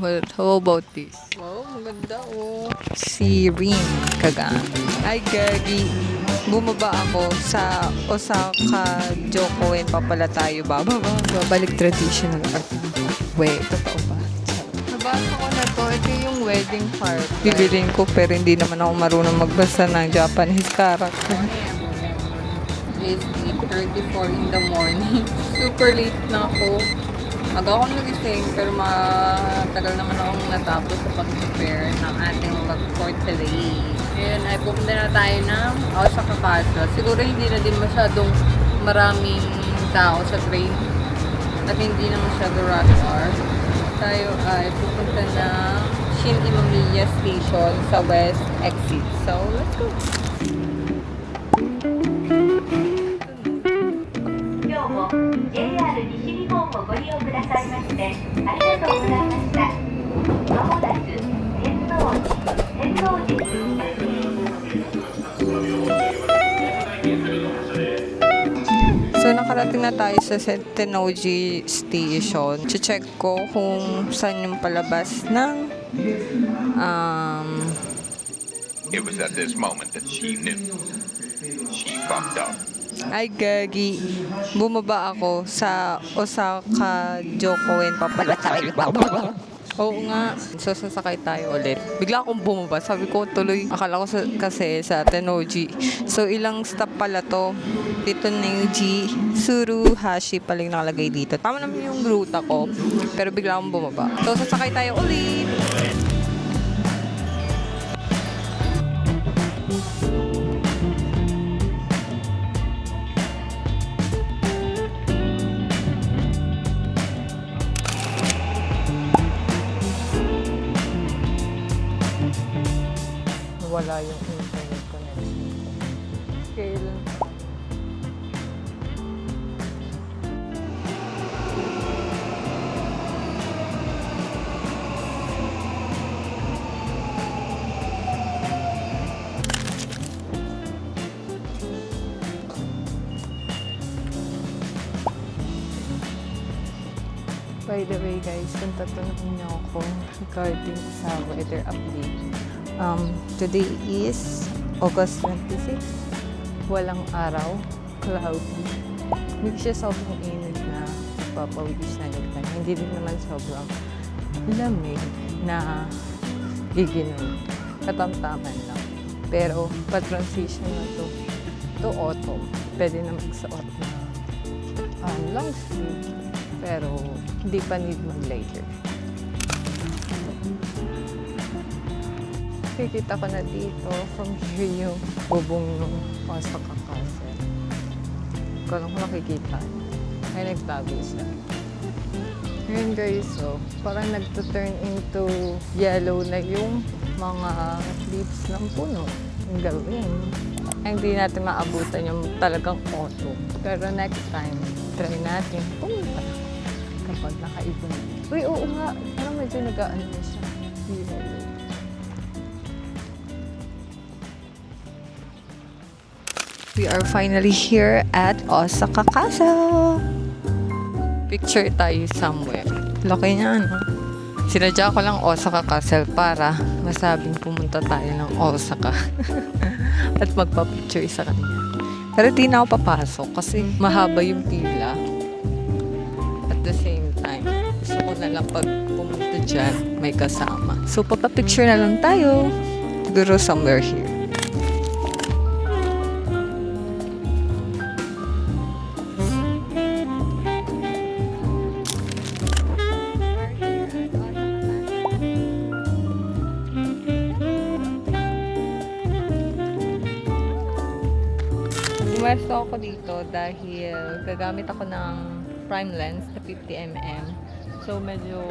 Well, how about this? Wow, maganda oh. Si Rin Kagan. Ay, gagi. Bumaba ako sa Osaka Jokoen pa pala tayo. Babalik traditional art. Wait, totoo ba? Nabasa ko na to. Ito yung wedding carpet. Bibilin ko pero hindi naman ako marunong magbasa ng Japanese character. It's 8:34 in the morning. Super late na ako. Aga akong nagising pero matagal naman akong natapos sa pag-prepare ng ating vlog for today. Ngayon ay pupunta na tayo ng Osaka Castle. Siguro hindi na din masyadong maraming tao sa train at hindi na masyado rush hour. Tayo ay pupunta ng Shin Imamiya Station sa West Exit. So, let's go! 今日も JR 西日本をご利用くださいましてありがとうございました。まもなく天王寺So, nakarating na tayo sa Tenoji Station. Check ko kung saan yung palabas ng It was at this moment that she knew. She fucked up. ay, gagi. Bumaba ako sa Osaka Jokoen pa pala tayo. Oo nga. So, sasakay tayo ulit. Bigla akong bumaba. Sabi ko tuloy. Akala ko kasi sa Tenoji. So, ilang stop pala to. Dito Tenoji, Tsuruhashi pala yung nakalagay dito. Tama naman yung ruta ko. Pero bigla akong bumaba. So, sasakay tayo ulit. Wala yung internet connection ko. Kailan? By the way guys, kung tatanungin niyo ako regarding sa weather update, today is August 26. Walang araw, cloudy. Hindi siya sobrang init na papawis na nagtan. Hindi din naman sobrang lamig na giginom. Katamtaman lang. Pero pa-transition na to autumn. Pwede na magsuot na long sleeve. Pero hindi pa need mag-layer. Kikita ko na dito from here yung bubong ng Osaka Castle. Hindi ko lang kung nakikita. Ay, nagtago siya. Ngayon guys, so, parang nagto-turn into yellow na yung mga leaves ng puno. Ang gawin. Ay, hindi natin maabutan yung talagang autumn. Pero next time, try natin pumunta kapag nakaipon. Uy, oo nga. Parang medyo nag-ano na siya. Yellow. We are finally here at Osaka Castle. Picture tayo somewhere. Laki niya, no? Sinadya ko lang Osaka Castle para masabing pumunta tayo ng Osaka. At magpa-picture sa kanya. Pero di na ako papasok kasi mahaba yung pila. At the same time, gusto ko na lang pag pumunta dyan, may kasama. So, papapicture na lang tayo. Siguro somewhere here. Pumesto ako dito dahil gagamit ako ng prime lens na 50mm. So, medyo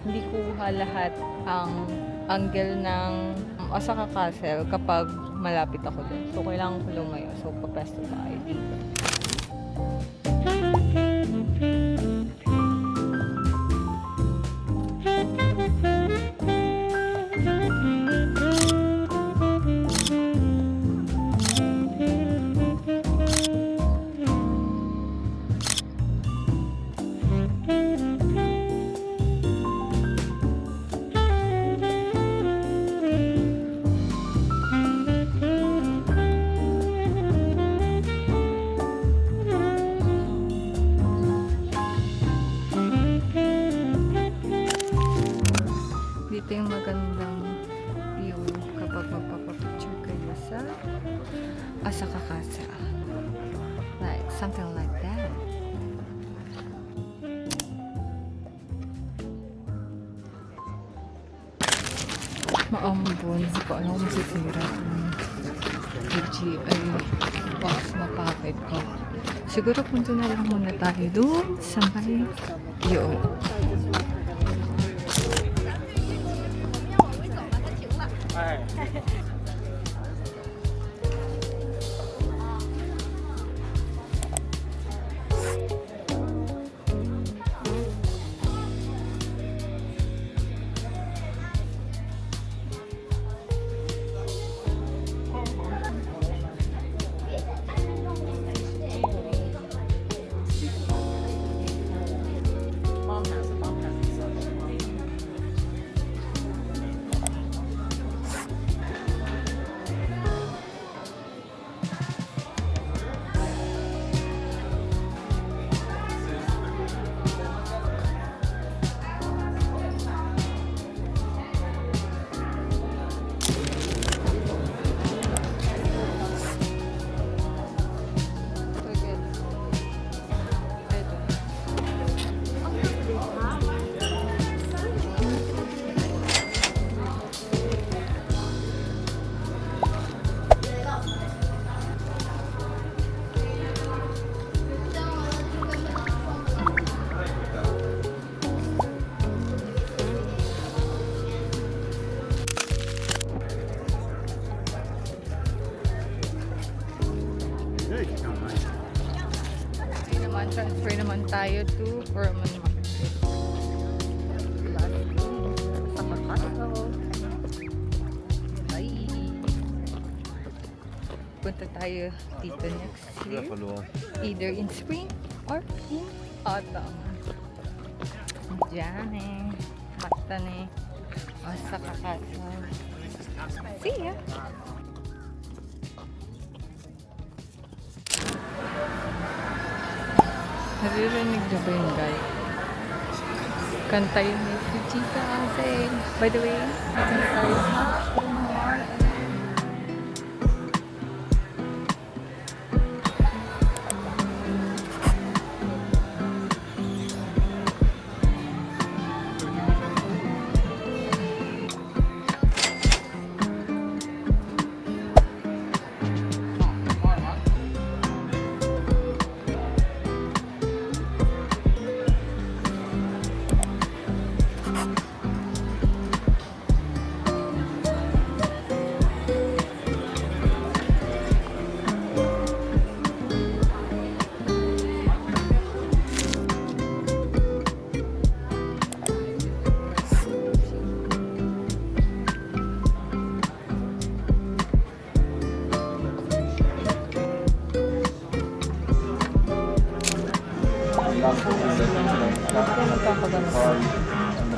hindi kuha lahat ang angle ng Osaka Castle kapag malapit ako doon. So, kailangan ko lumayo. So, papesto tayo dito. Ito yung magandang view kapag magpapapicture kayo sa Asakakasa. Like, something like that. Maambon. Hindi ko alam kung masisira. ay mapakit ko. Siguro punta na lang muna tayo doon sa may yun. Transfer naman tayo to Burman Market. Sa Kakao. Bye! Punta tayo dito next year. Either in spring or in autumn. Diyan eh. Basta eh. O sa Kakao. See ya! Naririnig na ba yung guy? Kanta yun ni Fujita kasi. By the way, kanta tayo sa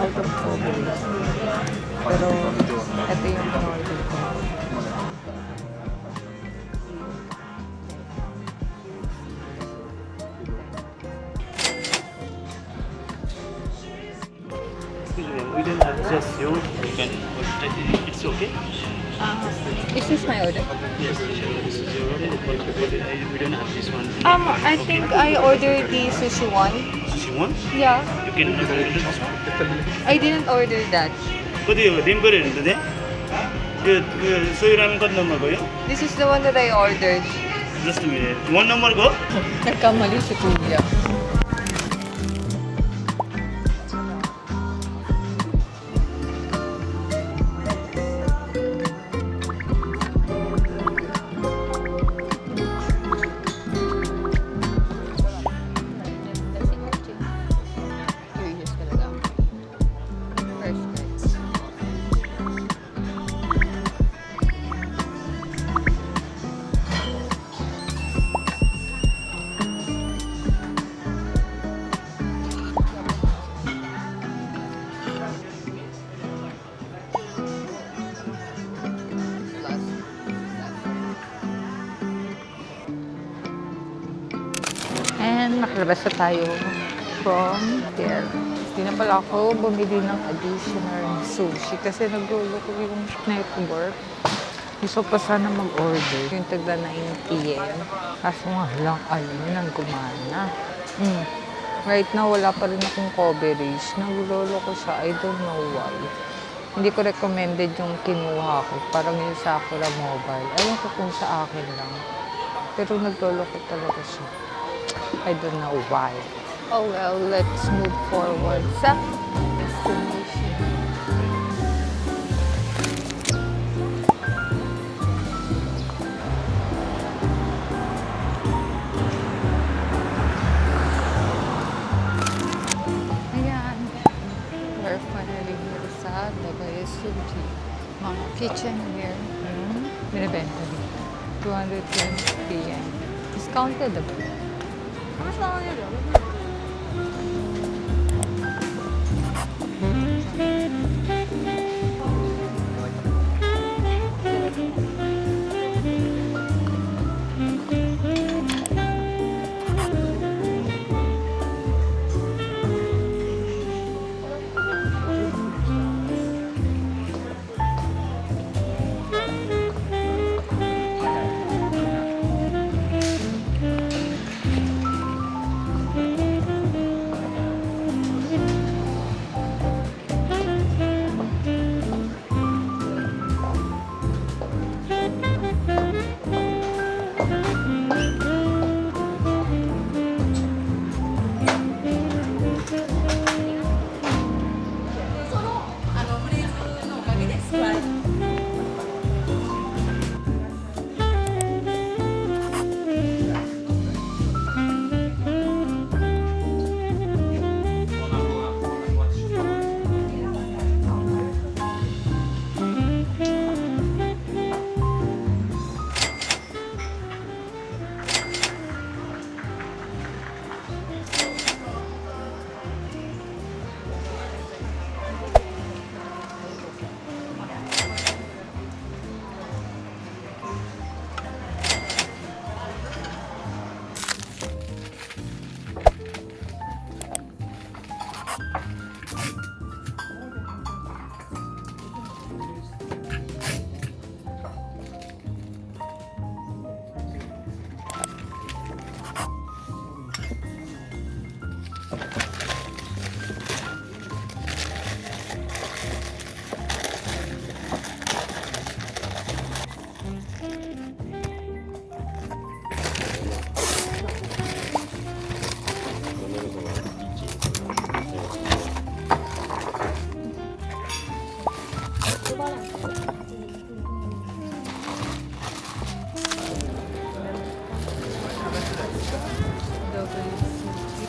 out of COVID. Pero ito yung in-order ko. We don't have just you. You can. It's okay. Is this my order? Yes, this is your order. We don't have this one. I think I ordered the sushi one. Sushi one? Yeah. You can order this one. I didn't order that. 어디요? 림버를 했는데? 그 소유라는 건 넘어가요? This is the one that I ordered. Just a minute. One number go? Nagkamali si Kuya. Curious talaga. First price. And nakalabas na tayo. from there. Hindi na pala ako bumili ng additional sushi kasi nagulo ko yung network. Gusto pa sana mag-order yung tagda 9 PM. Kaso nga lang alam nang gumana. Right now, wala pa rin akong coverage. Naglolo ko siya. I don't know why. Hindi ko recommended yung kinuha ko. Parang yung Sakura Mobile. Alam ko kung sa akin lang. Pero naglolo ko talaga siya. I don't know why. Oh well, let's move forward sa destination. Ayan. We're finally here sa WSUG. Mga kitchenware. Binibenta dito. 220 PM. Discounted na ba? Mas lang nila.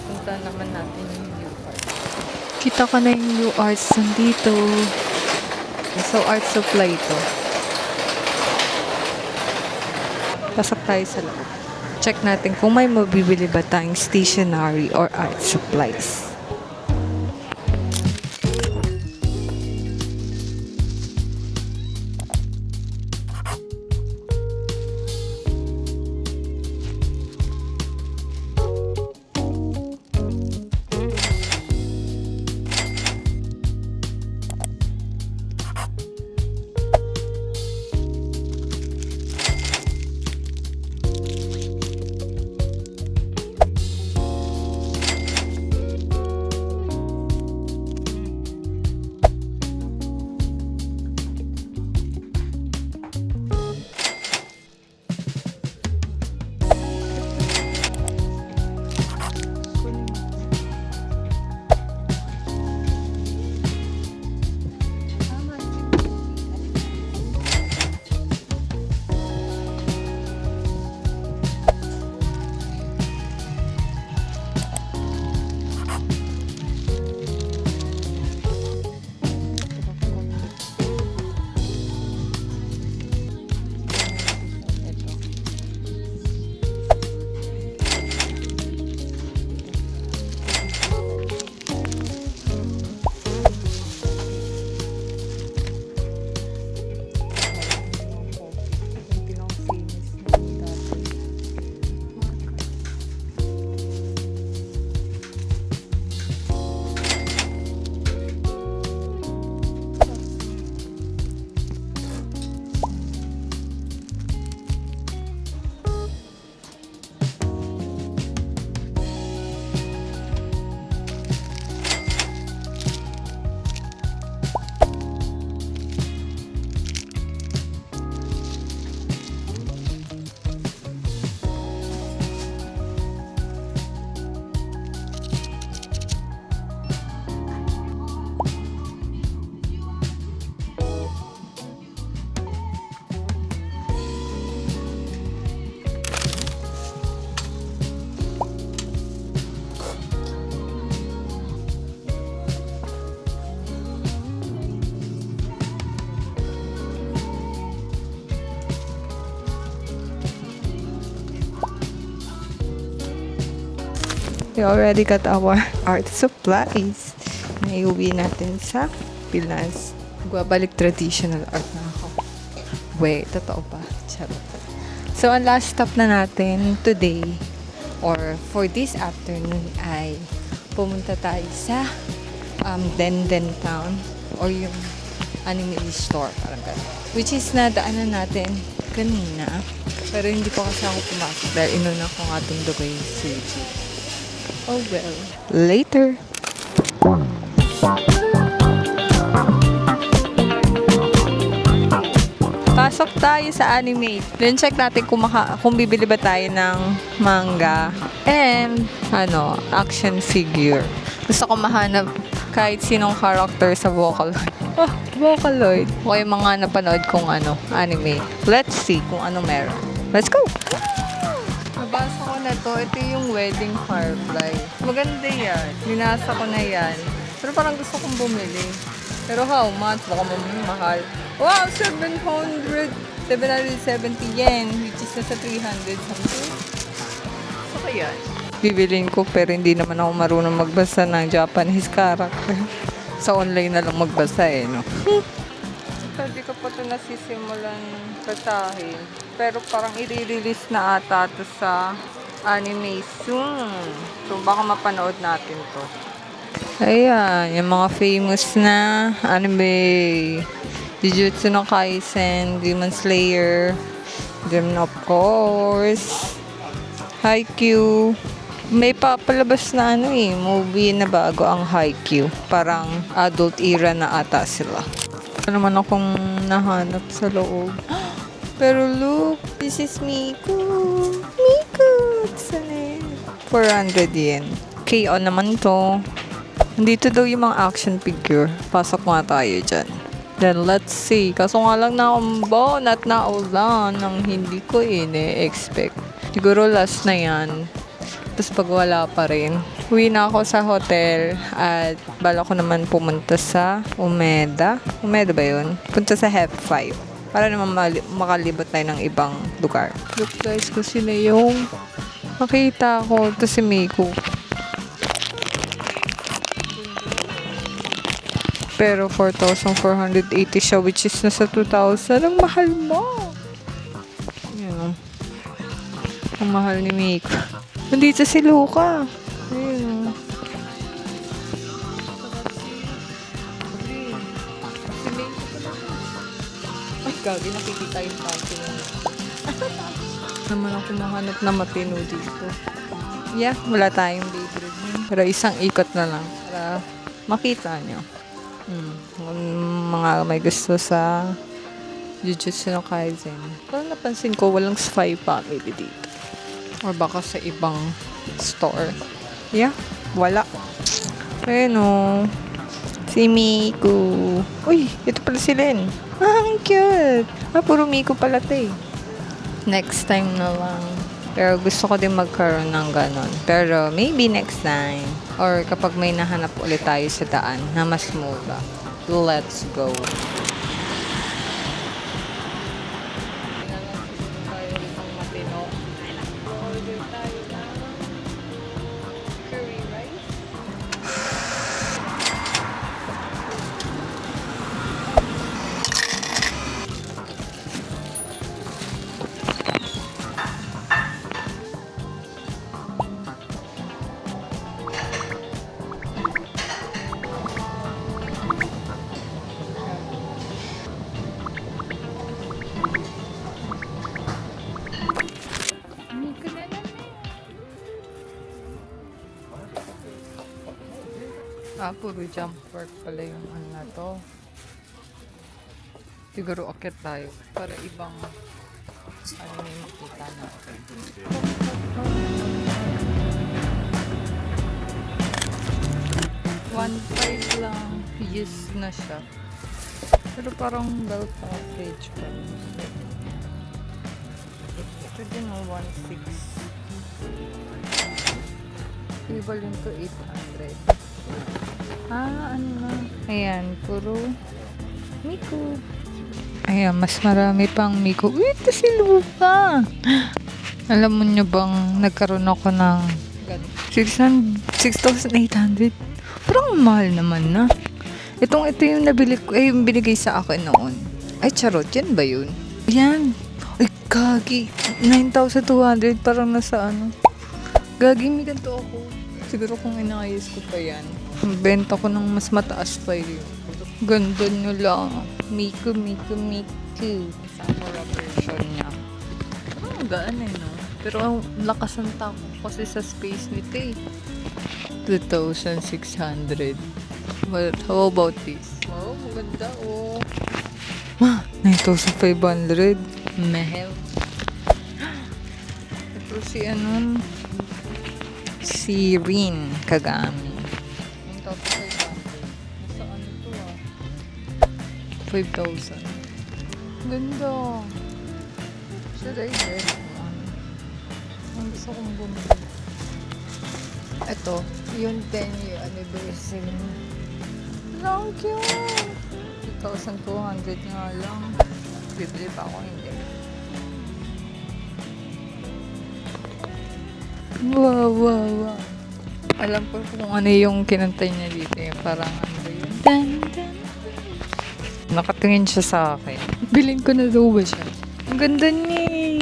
Punta naman natin yung UARTS. Kita ka na yung UARTS nandito. So, art supply ito. Pasok tayo sa loob. Check natin kung may mabibili ba tayong stationery or art supplies. We already got our art supplies. Naiuwi natin sa Pilas. Magbabalik traditional art na ako. Wait, totoo ba? Charot. So, ang last stop na natin today or for this afternoon ay pumunta tayo sa Denden Town or yung anime store, parang ganun. Which is nadaanan natin kanina. Pero hindi pa kasi ako pumasok dahil inuna ko nga itong dugay yung Suji. Oh well. Later! Pasok tayo sa anime. Then check natin kung bibili ba tayo ng manga and action figure. Gusto ko mahanap kahit sinong character sa Vocaloid. Oh, Vocaloid. O yung mga napanood kong anime. Let's see kung ano meron. Let's go! Nabasa ko na to. Ito yung Wedding Firefly. Maganda yan. Binasa ko na yan. Pero parang gusto kong bumili. Pero how much? Baka mahal. Wow! 770 yen. Which is nasa 300 something. So kaya bibilin ko pero hindi naman ako marunong magbasa ng Japanese character. Sa online na lang magbasa no? Hindi ko pa ito nasisimulan basahin. Pero parang i-release na ata ito sa anime soon. So baka mapanood natin to. Ayan, yung mga famous na anime. Jujutsu no Kaisen, Demon Slayer, then of course, Haikyuu. May papalabas na movie na bago ang Haikyuu. Parang adult era na ata sila. Ano naman akong nahanap sa loob. Pero look, this is Miku. Miku! Saan 400 yen. KO naman to. Nandito daw yung mga action figure. Pasok nga tayo dyan. Then let's see. Kaso nga lang naumbon at naulan nang hindi ko expect. Siguro last na yan. Tapos pag wala pa rin, uwi na ako sa hotel at bala ko naman pumunta sa Umeda. Umeda ba yun? Punta sa Hep 5 para naman makalibot tayo ng ibang lugar. Look guys, kasi na yung makita ko. Ito si Miku. Pero 4,480 siya, which is nasa 2,000. Ang mahal mo! Yan o. Ang mahal ni Miku. Nandito si Luca. Ayun o. Ay, gagi, nakikita yung party mo. Naman ako mahanap na matino dito. Yeah, wala tayong baby. Pero isang ikot na lang para makita nyo. Mga may gusto sa Jujutsu no Kaisen. Parang napansin ko walang Spy Family dito. Or baka sa ibang store. Yeah, wala. Ayun o. Si Miku. Uy, ito pala si Len. Ang cute. Puro Miku pala ito Next time na lang. Pero gusto ko din magkaroon ng ganon. Pero maybe next time. Or kapag may nahanap ulit tayo sa daan na mas mura. Let's go. Puro jump work pala yung na to. Siguro akit tayo para ibang may makita natin. 1.5 lang. Yes na siya. Pero parang bell package pa. Ito din ang 1.6. Equivalent to 800. Ano na. Ayan, puro Miku. Ayan, mas marami pang Miku. Uy, ito si Luca. Alam mo nyo bang nagkaroon ako ng 6,800. Parang mahal naman na. Ito yung nabili ko, yung binigay sa akin noon. Ay, charot. Yan ba yun? Yan. Ay, gagi. 9,200. Parang nasa ano. Gagi, may ganito ako. Siguro kung inayos ko pa yan. Benta ko ng mas mataas pa yun. Ganda nyo lang. Miku. Sakura version niya. Gaan no? Pero ang lakas ng tako kasi sa space nito eh. 2,600. But how about this? Wow, maganda oh. Ma, 9,500. Mahal. Ito si Rin Kagami. 9,500. Nasa ano to 5,000. Ganda. Should I get one? Ang gusto kong bumili. Ito, yung 10-year anniversary. Ang cute! 2,200 nga lang. Bibili pa ako, hindi. Wow. Alam ko kung ano yung kinantay niya dito. Parang ano ba yun? Nakatingin siya sa akin. Bilhin ko na daw ba siya? Ang ganda niya.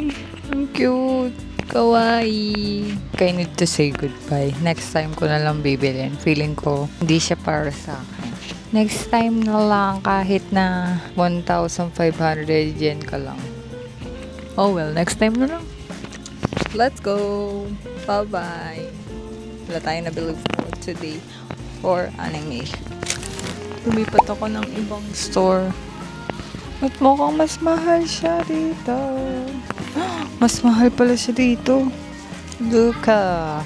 Ang cute. Kawaii. I need to say goodbye. Next time ko na lang bibilin. Feeling ko hindi siya para sa akin. Next time na lang kahit na 1,500 yen ka lang. Oh well, next time na lang. Let's go. Bye-bye. Wala tayong nabili today for anime. Lumipat ako ng ibang store. At mukhang mas mahal siya dito. Mas mahal pala siya dito. Luka.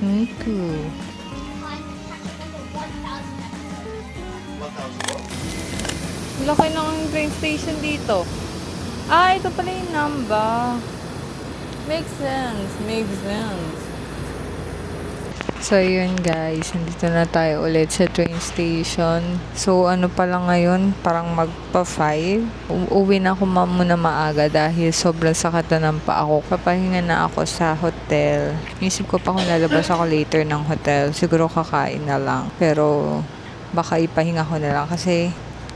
Miku. Laki ng train station dito. Ah, ito pala yung Namba. Makes sense. So, yun guys. Nandito na tayo ulit sa train station. So, ano pala ngayon? Parang magpa-5. Uuwi na ako muna maaga dahil sobrang sakit na ng paa ko. Papahinga na ako sa hotel. Isip ko pa kung lalabas ako later ng hotel. Siguro kakain na lang. Pero, baka ipahinga ko na lang kasi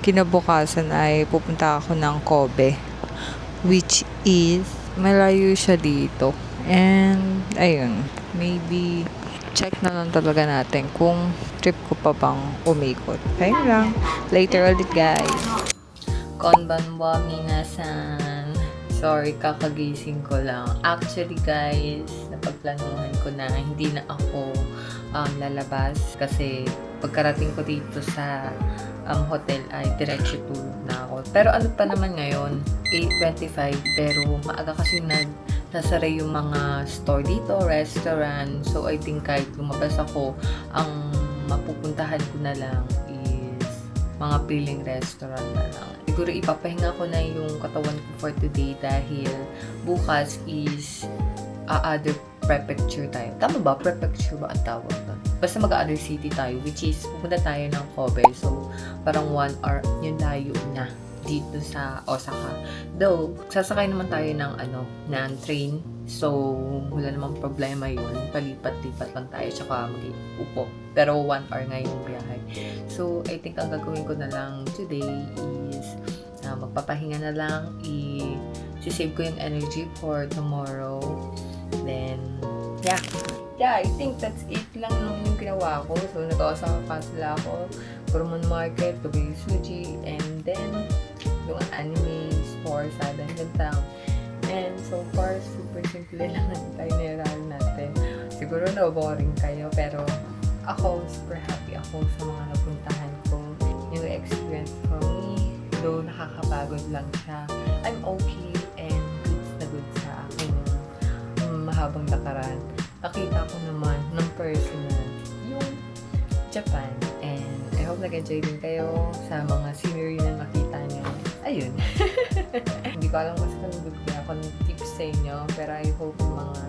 kinabukasan ay pupunta ako ng Kobe. Which is, malayo siya dito. And, ayun. Maybe check na lang talaga natin kung trip ko pa bang umikot. Okay lang. Later ulit, guys. Konbanwa minasan. Sorry, kakagising ko lang. Actually, guys, napagplanuhan ko na hindi na ako lalabas kasi pagkarating ko dito sa hotel ay diretso tulog na ako. Pero ano pa naman ngayon, 8:25, pero maaga kasi nasara yung mga store dito, restaurant. So, I think kahit lumabas ako, ang mapupuntahan ko na lang is mga piling restaurant na lang. Siguro ipapahinga ko na yung katawan ko for today dahil bukas is other prefecture tayo. Tama ba? Prefecture ba ang tawag doon? Basta mag-other city tayo, which is pupunta tayo ng Kobe. So, parang 1 hour yung layo na dito sa Osaka. Though, sasakay naman tayo ng train. So, wala namang problema yun. Palipat-lipat lang tayo, tsaka mag-upo. Pero 1 hour nga yung biyahe. So, I think ang gagawin ko na lang today is magpapahinga na lang. I-save ko yung energy for tomorrow. Then, yeah, I think that's it lang naman yung ginawa ko. So, nag-Osaka sila ako. Kurumon Market, Gabi Suji, and then yung anime store sa Dangan Town. And so far, super simple lang tayo nilalaman natin. Siguro na-boring kayo, pero ako, super happy ako sa mga napuntahan ko. Yung experience for me, though nakakapagod lang siya, I'm okay and good na good sa akin mahabang lakaran. Nakita ko naman ng personal yung Japan, and I hope nag-enjoy din kayo sa mga scenery na nakita nyo. Ayun. Hindi ko alam kasi kung bigyan ako ng tips sa inyo, pero I hope yung mga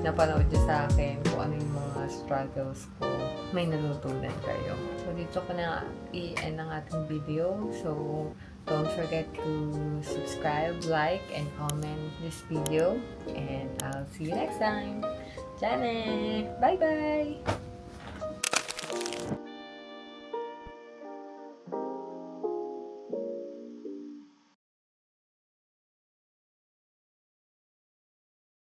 napanood nyo sa akin kung ano yung mga struggles ko, may natutunan kayo. So, dito ko na i-end ang ating video. So, don't forget to subscribe, like, and comment this video. And I'll see you next time. Diyan eh. Bye-bye.